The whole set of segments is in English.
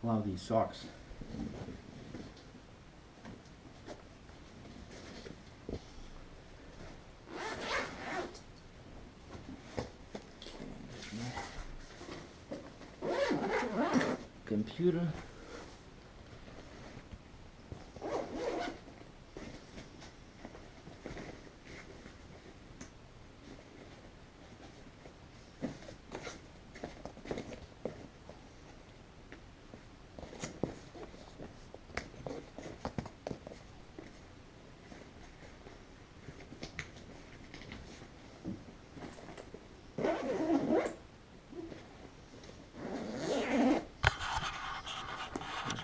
Love these socks. Computer.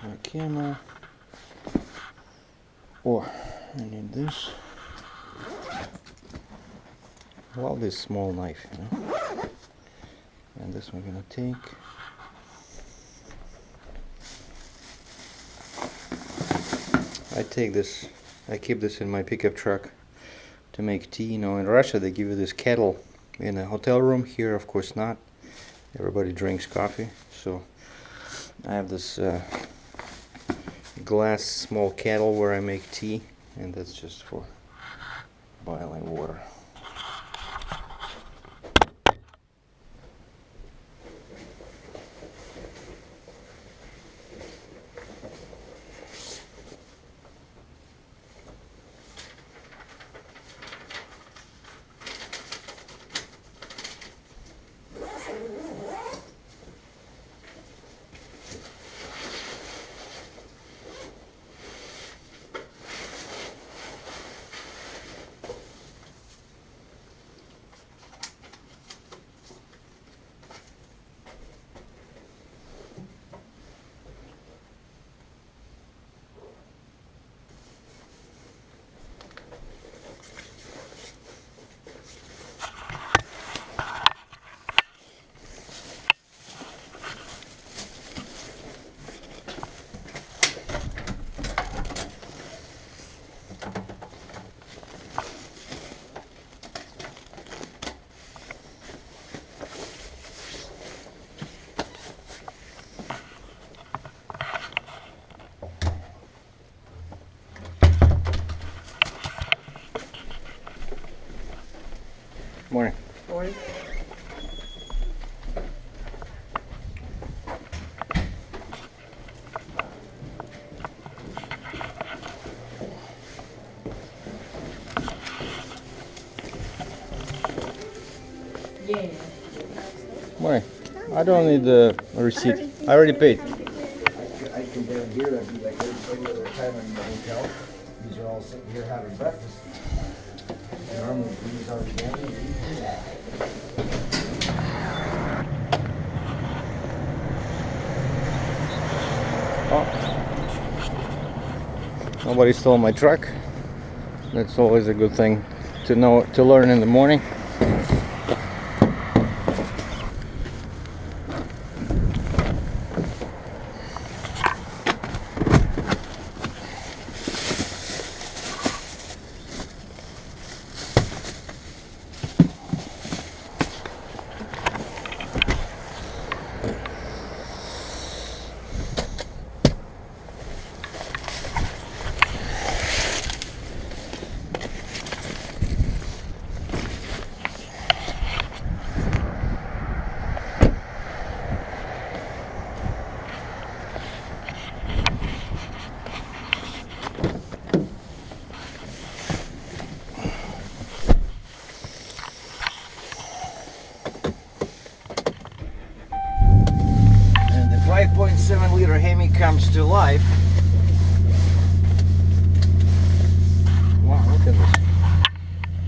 My camera. Oh, I need this. Well, this small knife, you know. And this we're gonna take. I keep this in my pickup truck to make tea. You know, in Russia they give you this kettle in a hotel room. Here, of course, not. Everybody drinks coffee, so I have this glass small kettle where I make tea, and that's just for boiling water. Morning. Morning. Yeah. Morning. I don't need the receipt. I already paid. I come down here, I'd be like every other time in the hotel. These are all sitting here having breakfast. Normally these are organic. Oh. Nobody stole my truck. That's always a good thing to know, to learn in the morning. And the 5.7-liter Hemi comes to life. Wow, look at this.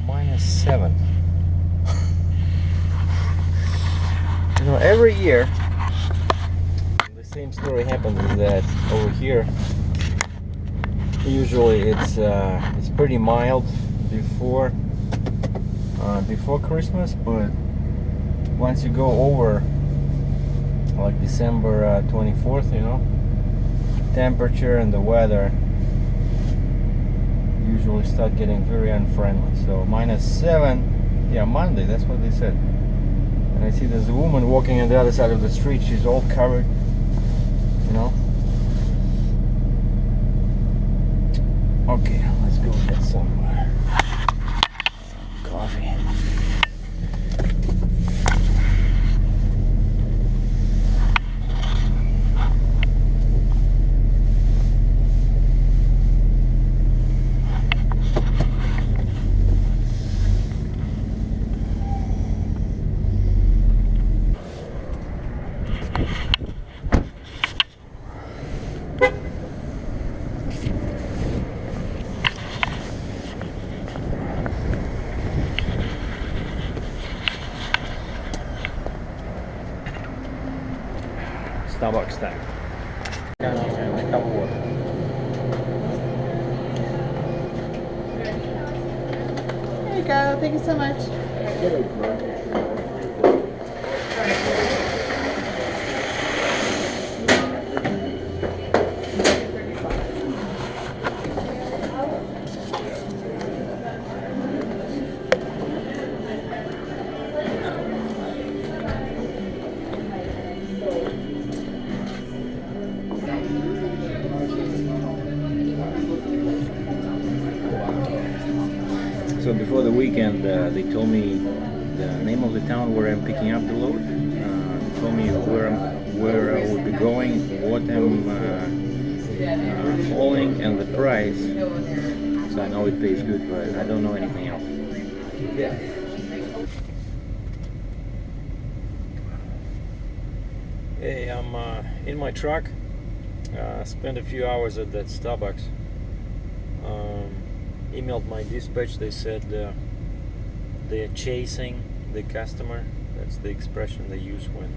-7. You know, every year the same story happens, is that over here usually it's pretty mild before Christmas, but once you go over like December 24th, you know, temperature and the weather usually start getting very unfriendly. So -7, yeah, Monday, that's what they said. And I see there's a woman walking on the other side of the street. She's all covered you know. Okay, let's go get some coffee. Starbucks time. And a cup of water. There you go. Thank you so much. So before the weekend, they told me the name of the town where I'm picking up the load. Told me where I would be going, what I'm hauling, and the price. So I know it pays good, but I don't know anything else. Yeah. Hey, I'm in my truck. Spent a few hours at that Starbucks. Emailed my dispatch. They said they're chasing the customer. That's the expression they use when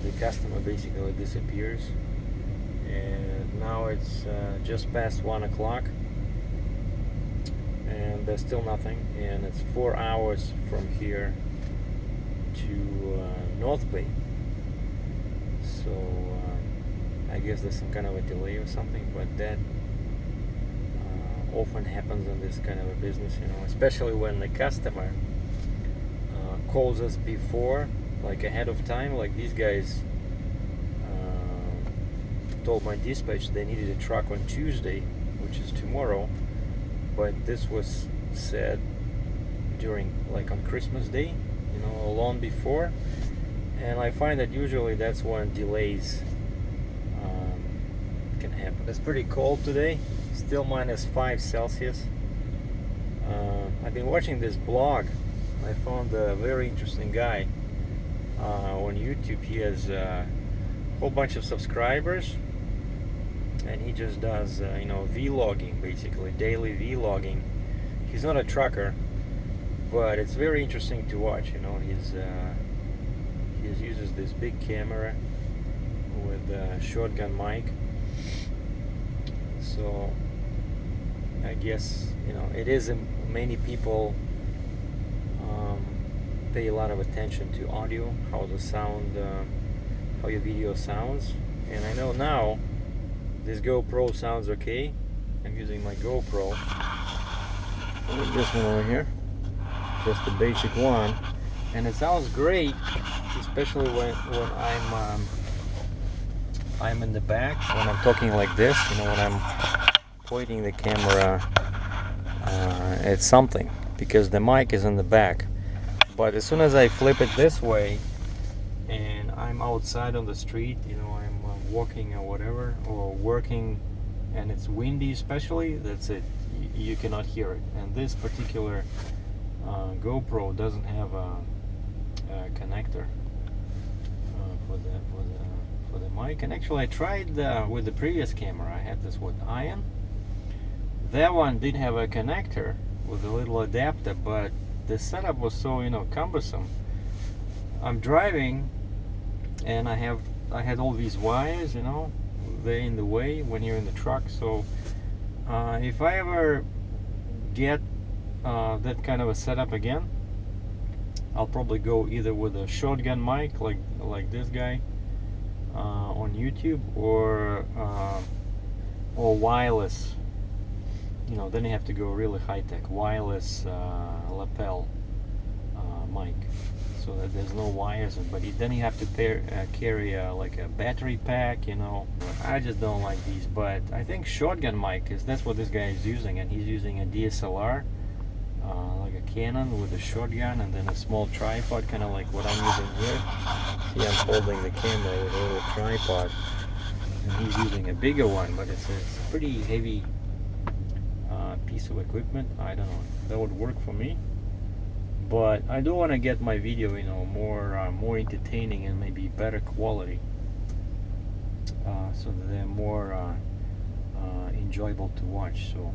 the customer basically disappears. And now it's just past 1 o'clock, and there's still nothing. And it's 4 hours from here to North Bay. So I guess there's some kind of a delay or something, but that often happens in this kind of a business, you know, especially when the customer calls us before, like ahead of time. Like these guys told my dispatch they needed a truck on Tuesday, which is tomorrow, but this was said during, like, on Christmas Day, you know, long before. And I find that usually that's when delays can happen. It's pretty cold today, still -5 Celsius. I've been watching this blog. I found a very interesting guy on YouTube. He has a whole bunch of subscribers, and he just does you know, vlogging, basically daily vlogging. He's not a trucker, but it's very interesting to watch. You know, he uses this big camera with a shotgun mic. So I guess, you know, it is, many people pay a lot of attention to audio, how the sound, how your video sounds. And I know now this GoPro sounds okay. I'm using my GoPro with this one over here, just the basic one, and it sounds great, especially when I'm in the back, when I'm talking like this, you know, when I'm pointing the camera. It's something, because the mic is in the back. But as soon as I flip it this way and I'm outside on the street, you know, I'm walking or whatever, or working, and it's windy especially, that's it. You cannot hear it. And this particular GoPro doesn't have a connector for the mic. And actually I tried with the previous camera. I had this with iron. That one did have a connector with a little adapter, but the setup was so, you know, cumbersome. I'm driving and I had all these wires, you know, they're in the way when you're in the truck. So if I ever get that kind of a setup again, I'll probably go either with a shotgun mic like this guy on YouTube, or wireless. You know, then you have to go really high-tech wireless lapel mic. so that there's no wires. But then you have to carry like a battery pack, you know. I just don't like these. But I think shotgun mic is that's what this guy is using, and he's using a DSLR, like a Canon with a shotgun, and then a small tripod, kind of like what I'm using here. See, I'm holding the camera with a little tripod, and he's using a bigger one, but it's a pretty heavy piece of equipment. I don't know, that would work for me. But I do want to get my video, you know, more entertaining and maybe better quality, so that they're more enjoyable to watch. So,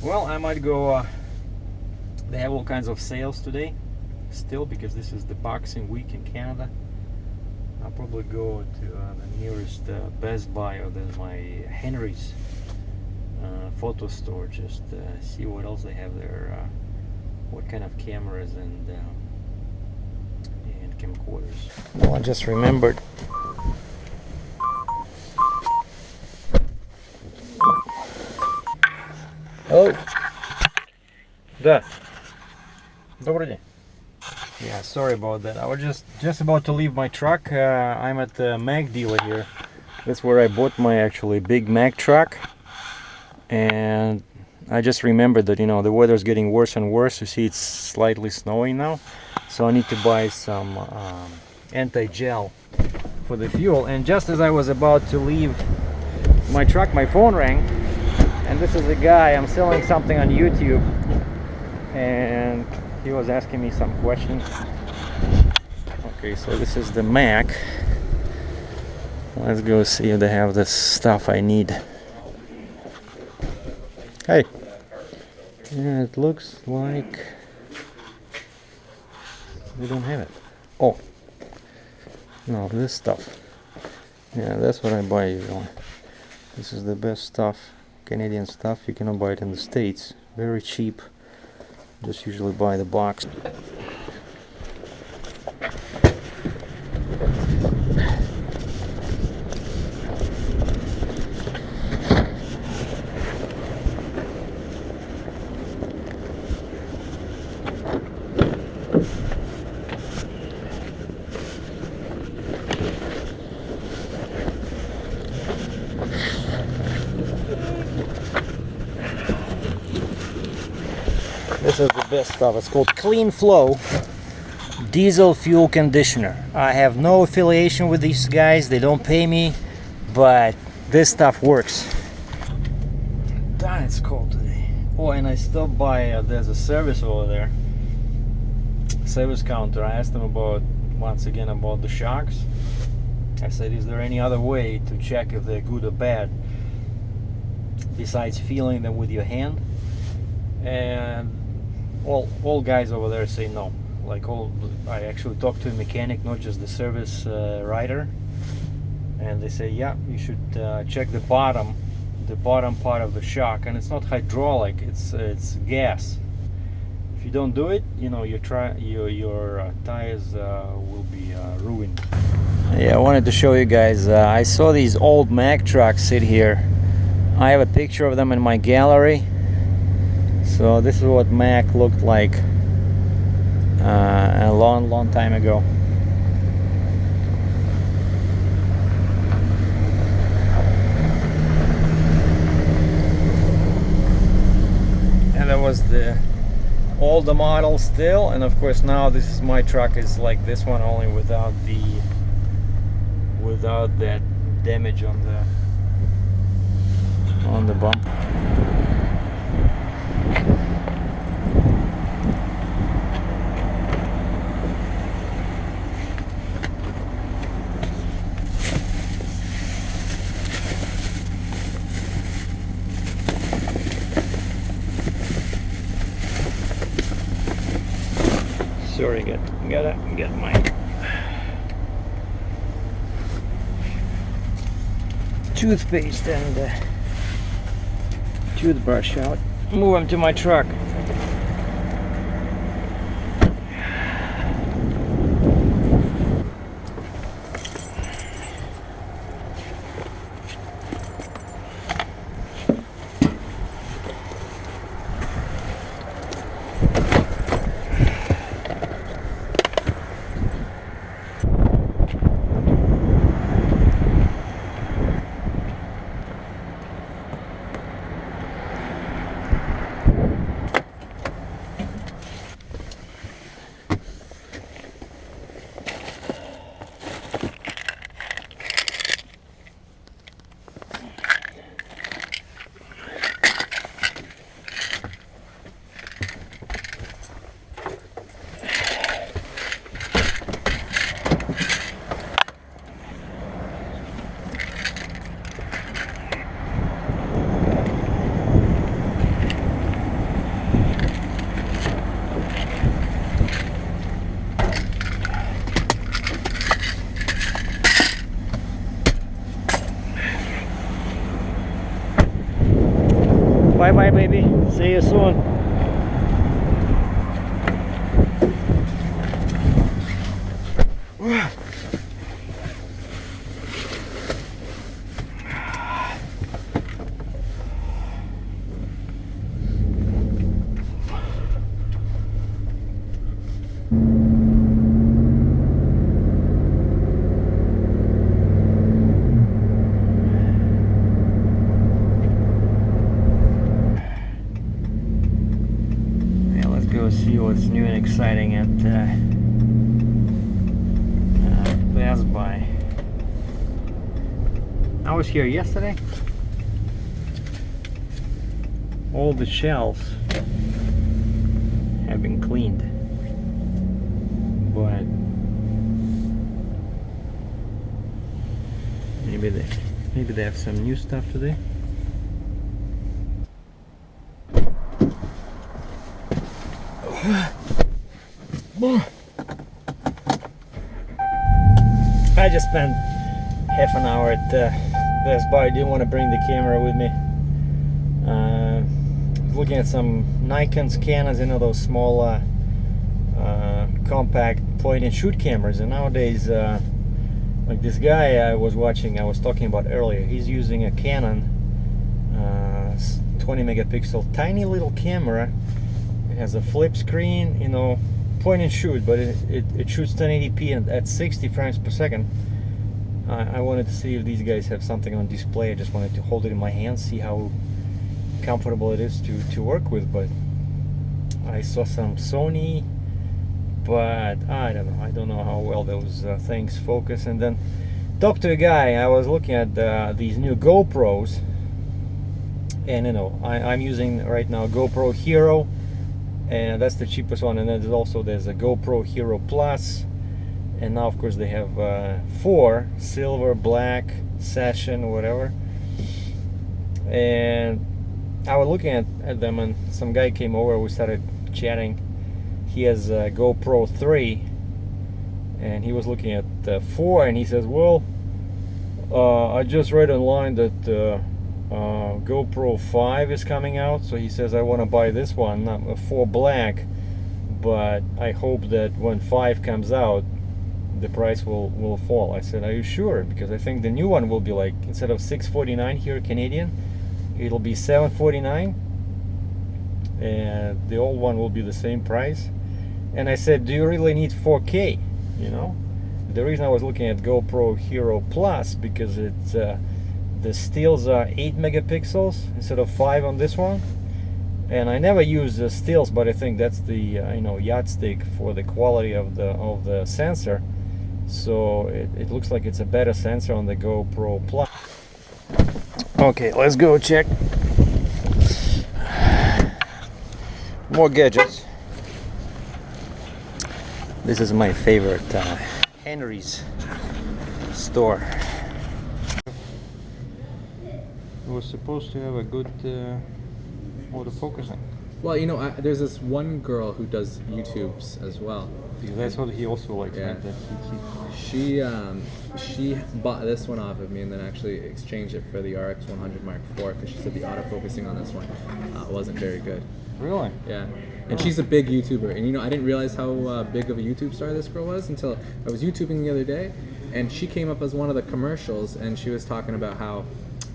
well, I might go. They have all kinds of sales today, still, because this is the Boxing Week in Canada. I'll probably go to the nearest Best Buy, or there's my Henry's photo store, just see what else they have there. What kind of cameras and camcorders. Well, I just remembered. Hello. Да. Добрый день. Yeah, sorry about that. I was just about to leave my truck. I'm at the Mack dealer here. That's where I bought my actually big Mack truck. And I just remembered that, you know, the weather's getting worse and worse. You see, it's slightly snowing now, so I need to buy some anti-gel for the fuel. And just as I was about to leave my truck, my phone rang, and this is a guy. I'm selling something on YouTube, and he was asking me some questions. Okay, so this is the Mack. Let's go see if they have the stuff I need. Hey. Yeah, it looks like we don't have it. Oh, no, this stuff. Yeah, that's what I buy usually. This is the best stuff, Canadian stuff. You cannot buy it in the States. Very cheap. Just usually buy the box. This is the best stuff. It's called Clean Flow Diesel Fuel Conditioner. I have no affiliation with these guys. They don't pay me, but this stuff works. Darn, it's cold today. Oh, and I stopped by, there's a service over there. Service counter. I asked them about, once again, about the shocks. I said, is there any other way to check if they're good or bad besides feeling them with your hand? And all guys over there say no. Like I actually talked to a mechanic, not just the service writer, and they say, yeah, you should check the bottom part of the shock, and it's not hydraulic, it's gas. If you don't do it, you know, your tires will be ruined. Yeah, I wanted to show you guys. I saw these old Mack trucks sit here. I have a picture of them in my gallery. So this is what Mack looked like a long time ago. And that was the older model still, and of course now this is my truck is like this one, only without that damage on the bump. Sorry, gotta get my toothpaste and toothbrush out. Move them to my truck. baby. See you soon. See what's new and exciting at Best Buy. I was here yesterday. All the shelves have been cleaned, but maybe they have some new stuff today. I just spent half an hour at Best Buy. I didn't want to bring the camera with me. Looking at some Nikons, Canons, you know, those small compact point and shoot cameras. And nowadays, like this guy I was talking about earlier, he's using a Canon 20 megapixel tiny little camera. It has a flip screen, you know, point and shoot, but it shoots 1080p and at 60 frames per second. I wanted to see if these guys have something on display. I just wanted to hold it in my hand, see how comfortable it is to work with. But I saw some Sony, but I don't know how well those things focus. And then talked to a guy. I was looking at these new GoPros, and you know, I'm using right now GoPro Hero, and that's the cheapest one. And then there's a GoPro Hero Plus, and now of course they have 4 silver, black, session, whatever. And I was looking at them, and some guy came over. We started chatting. He has a GoPro 3, and he was looking at 4, and he says, well, I just read online that GoPro 5 is coming out, so he says I want to buy this one, not 4 black, but I hope that when 5 comes out the price will fall. I said, are you sure? Because I think the new one will be like, instead of $649 here Canadian, it'll be $749, and the old one will be the same price. And I said, do you really need 4K? You know, the reason I was looking at GoPro Hero Plus, because it's the stills are 8 megapixels instead of 5 on this one. And I never use the stills, but I think that's the you know, yardstick for the quality of the sensor. So it looks like it's a better sensor on the GoPro Plus. Okay, let's go check more gadgets. This is my favorite Henry's store. It was supposed to have a good autofocusing. Well, you know, there's this one girl who does YouTubes as well. Because that's what he also likes. Yeah. Right? She bought this one off of me and then actually exchanged it for the RX 100 Mark IV, because she said the autofocusing on this one wasn't very good. Really? Yeah. And she's a big YouTuber, and you know, I didn't realize how big of a YouTube star this girl was until I was YouTubing the other day, and she came up as one of the commercials, and she was talking about how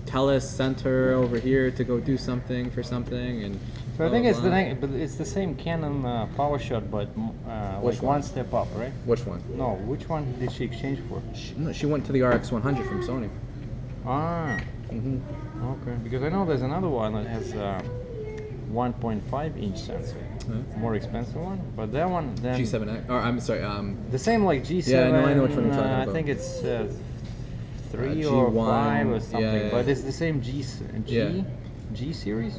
Telus sent her over here to go do something for something, and so I think it's it's the same Canon PowerShot, but like one step up, right? Which one? No, which one did she exchange for? She went to the RX 100 from Sony. Ah. Okay. Because I know there's another one that has 1.5 inch sensor, more expensive one, but that one then G7X. Or I'm sorry. The same like G7. Yeah, no, I know which one you're talking about. I think it's 3 G1, or 5 or something, yeah. but it's the same G series.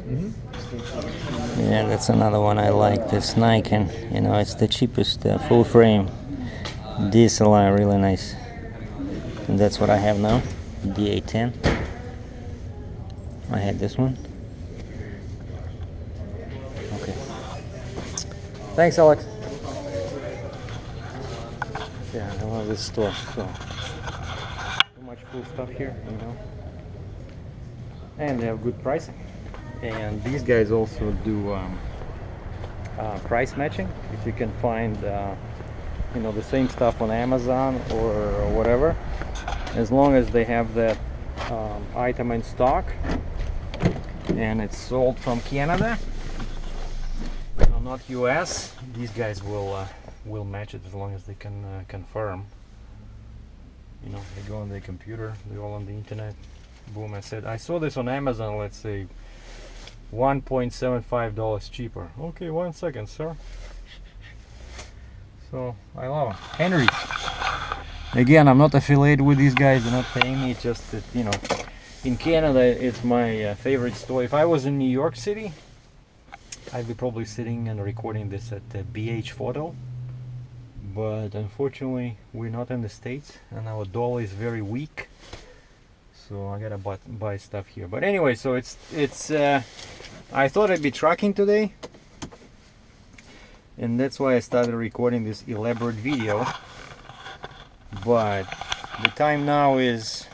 Yeah, that's another one I like, this Nikon. You know, it's the cheapest full frame DSLR, really nice. And that's what I have now, DA10. I had this one. Okay. Thanks, Alex. Yeah, I love this store. So much cool stuff here, you know. And they have good pricing. and these guys also do price matching. If you can find you know, the same stuff on Amazon or whatever, as long as they have that item in stock and it's sold from Canada, not US, these guys will match it as long as they can confirm. You know, they go on their computer, they all on the internet. Boom, I saw this on Amazon, let's say $1.75 cheaper. Okay, 1 second, sir. So I love it. Henry. Again, I'm not affiliated with these guys, they're not paying me, it's just that, you know, in Canada it's my favorite store. If I was in New York City, I'd be probably sitting and recording this at the BH Photo, but unfortunately we're not in the States and our dollar is very weak, so I gotta buy stuff here. But anyway, so it's I thought I'd be trucking today, and that's why I started recording this elaborate video. But the time now is,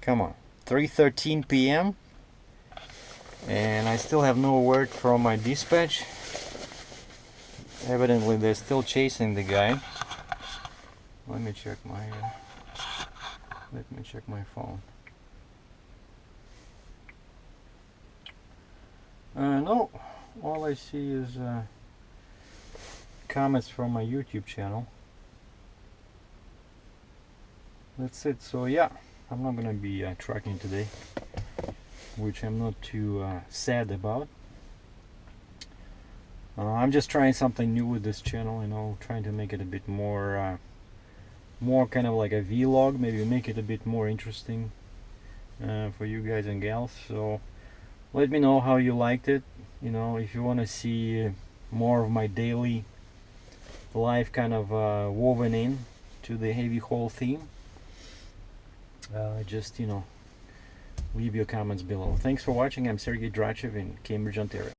come on, 3:13 p.m. and I still have no word from my dispatch. Evidently they're still chasing the guy. Let me check my phone. No, all I see is comments from my YouTube channel. That's it. So yeah, I'm not gonna be trucking today, which I'm not too sad about. I'm just trying something new with this channel, you know, trying to make it a bit more kind of like a vlog, maybe make it a bit more interesting for you guys and gals. So let me know how you liked it. You know, if you want to see more of my daily life kind of woven in to the heavy haul theme, just, you know, leave your comments below. Thanks for watching. I'm Sergei DRATCHEV in Cambridge, Ontario.